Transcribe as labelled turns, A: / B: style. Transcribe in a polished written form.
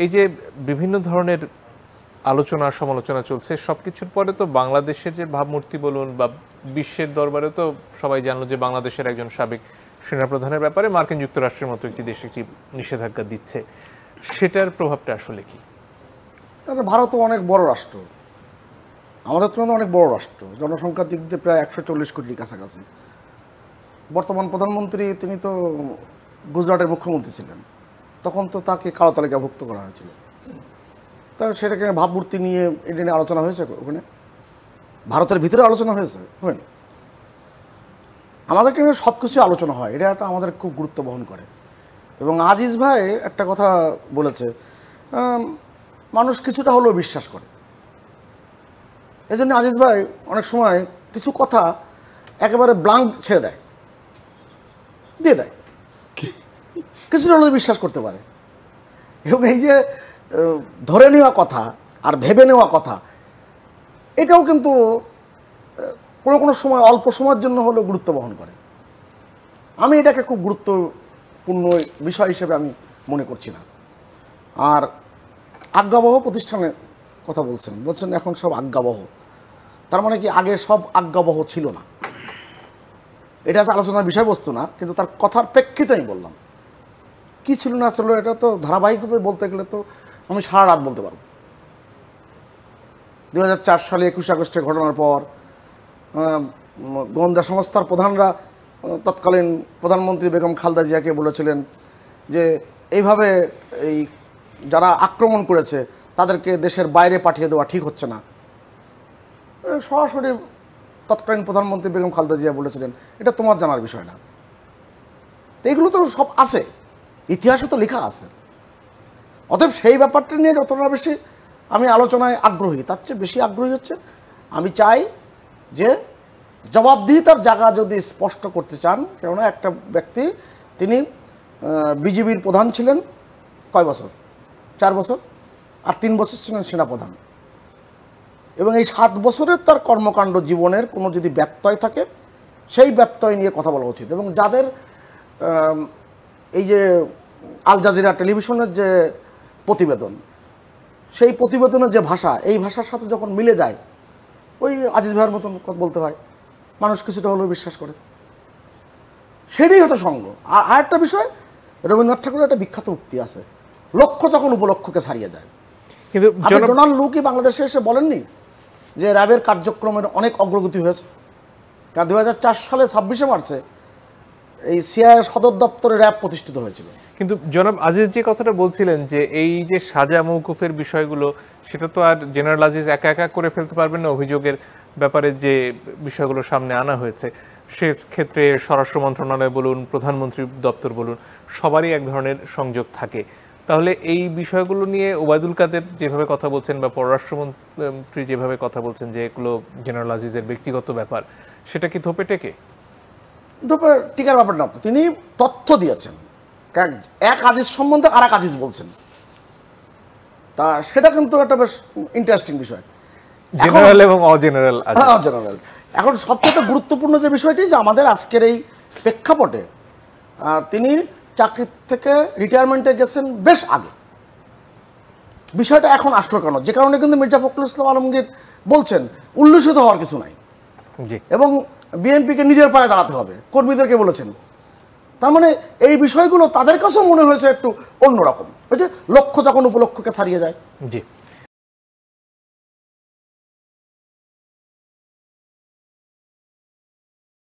A: এই যে বিভিন্ন ধরনের আলোচনা সমালোচনা চলছে সবকিছুর পরে তো বাংলাদেশের যে ভাবমূর্তি বলুন বা বিশ্বের দরবারে তো সবাই জানলো যে বাংলাদেশের একজন সাবেক সেনাপ্রধানের ব্যাপারে মার্কিন যুক্তরাষ্ট্রের মতো একটি দেশ একটি নিষেধাজ্ঞা দিচ্ছে, সেটার প্রভাবটা আসলে কি?
B: ভারতও অনেক বড় রাষ্ট্র, আমাদের তুলনায় অনেক বড় রাষ্ট্র, জনসংখ্যার দিক দিয়ে প্রায় 140 কোটির কাছাকাছি। বর্তমান প্রধানমন্ত্রী তিনি তো গুজরাটের মুখ্যমন্ত্রী ছিলেন, তখন তো তাকে কালো তালিকাভুক্ত করা হয়েছিল। তা সেটাকে ভাবমূর্তি নিয়ে এটা নিয়ে আলোচনা হয়েছে ওখানে, ভারতের ভিতরে আলোচনা হয়েছে হয়নি। আমাদেরকে সব কিছু আলোচনা হয়, এটা একটা আমাদের খুব গুরুত্ব বহন করে। এবং আজিজ ভাই একটা কথা বলেছে, মানুষ কিছুটা হলেও বিশ্বাস করে। এই জন্য আজিজ ভাই অনেক সময় কিছু কথা একেবারে ব্লাঙ্ক ছেড়ে দেয়, দিয়ে দেয়, কিছুটা হলেও বিশ্বাস করতে পারে। এবং এই যে ধরে নেওয়া কথা আর ভেবে নেওয়া কথা, এটাও কিন্তু কোনো কোনো সময় অল্প সময়ের জন্য হলেও গুরুত্ব বহন করে। আমি এটাকে খুব গুরুত্বপূর্ণ বিষয় হিসেবে আমি মনে করছি না। আর আজ্ঞাবহ প্রতিষ্ঠানের কথা বলছেন এখন সব আজ্ঞাবহ, তার মানে কি আগে সব আজ্ঞাবহ ছিল না? এটা আছে আলোচনার বিষয়বস্তু না, কিন্তু তার কথার প্রেক্ষিতে আমি বললাম কি ছিল না ছিল। এটা তো ধারাবাহিকভাবে বলতে গেলে তো আমি সারা রাত বলতে পারব। 2004 সালে 21 আগস্টের ঘটনার পর গোয়েন্দা সংস্থার প্রধানরা তৎকালীন প্রধানমন্ত্রী বেগম খালেদা জিয়াকে বলেছিলেন যে এইভাবে এই যারা আক্রমণ করেছে তাদেরকে দেশের বাইরে পাঠিয়ে দেওয়া ঠিক হচ্ছে না। সরাসরি তৎকালীন প্রধানমন্ত্রী বেগম খালেদা জিয়া বলেছিলেন, এটা তোমার জানার বিষয় না। তো এগুলো তো সব আছে, ইতিহাসে তো লেখা আছে। অতএব সেই ব্যাপারটা নিয়ে যতটা বেশি আমি আলোচনায় আগ্রহী, তার চেয়ে বেশি আগ্রহী হচ্ছে আমি চাই যে জবাবদিহিতার জায়গা যদি স্পষ্ট করতে চান, কেননা একটা ব্যক্তি তিনি বিজিবির প্রধান ছিলেন কয় বছর, 4 বছর, আর 3 বছর ছিলেন সেনাপ্রধান। এবং এই 7 বছরের তার কর্মকাণ্ড জীবনের কোনো যদি ব্যত্যয় থাকে, সেই ব্যত্যয় নিয়ে কথা বলা উচিত। এবং যাদের এই যে আল জাজিরা টেলিভিশনের যে প্রতিবেদন, সেই প্রতিবেদনের যে ভাষা, এই ভাষার সাথে যখন মিলে যায়, ওই আজিজ ভাইয়ের মতন বলতে হয়, মানুষ কিছুটা হলেও বিশ্বাস করে। সেটাই হতো সঙ্গ। আর আরেকটা বিষয়, রবীন্দ্রনাথ ঠাকুরের একটা বিখ্যাত উক্তি আছে, লক্ষ্য যখন উপলক্ষকে ছাড়িয়ে যায়।
A: কিন্তু
B: ডোনাল্ড লু কি বাংলাদেশে এসে বলেননি যে র্যাবের কার্যক্রমের অনেক অগ্রগতি হয়েছে? কারণ 2004 সালে 26শে মার্চে এই সিআইএ সদর দপ্তরে র্যাব প্রতিষ্ঠিত হয়েছিল।
A: কিন্তু জনাব আজিজ যে কথাটা বলছিলেন যে এই যে সাজা মওকুফের বিষয়গুলো, সেটা তো আর জেনারেল আজিজ একা একা করে ফেলতে পারবেন না। অভিযোগের ব্যাপারে যে বিষয়গুলো সামনে আনা হয়েছে, সেক্ষেত্রে স্বরাষ্ট্র মন্ত্রণালয় বলুন, প্রধানমন্ত্রী দপ্তর বলুন, সবারই এক ধরনের সংযোগ থাকে। তাহলে এই বিষয়গুলো নিয়ে ওবায়দুল কাদের যেভাবে কথা বলছেন বা পররাষ্ট্রমন্ত্রী যেভাবে কথা বলছেন যে এগুলো জেনারেল আজিজের ব্যক্তিগত ব্যাপার, সেটা কি ধোপে টেকে?
B: ধোপে টিকার ব্যাপার না, তিনি তথ্য দিয়েছেন, এক আজিজ সম্বন্ধে আর এক আজিজ বলছেন, তা সেটা কিন্তু একটা বেশ ইন্টারেস্টিং বিষয়।
A: জেনারেল এবং অজেনারেল।
B: অজেনারেল। এখন সবচেয়ে গুরুত্বপূর্ণ যে বিষয়টি, যে আমাদের আজকের এই প্রেক্ষাপটে তিনি চাকরি থেকে রিটায়ারমেন্টে গেছেন বেশ আগে। বিষয়টা এখন আসলো কেন? যে কারণে কিন্তু মির্জা ফখরুল ইসলাম আলমগীর বলছেন উল্লসিত হওয়ার কিছু নাই, এবং বিএনপিকে নিজের পায়ে দাঁড়াতে হবে, কর্মীদেরকে বলেছেন। তার মানে এই বিষয়গুলো তাদের কাছেও মনে হয়েছে একটু অন্যরকম, ওই যে লক্ষ্য যখন উপলক্ষকে ছাড়িয়ে যায়।
A: জি।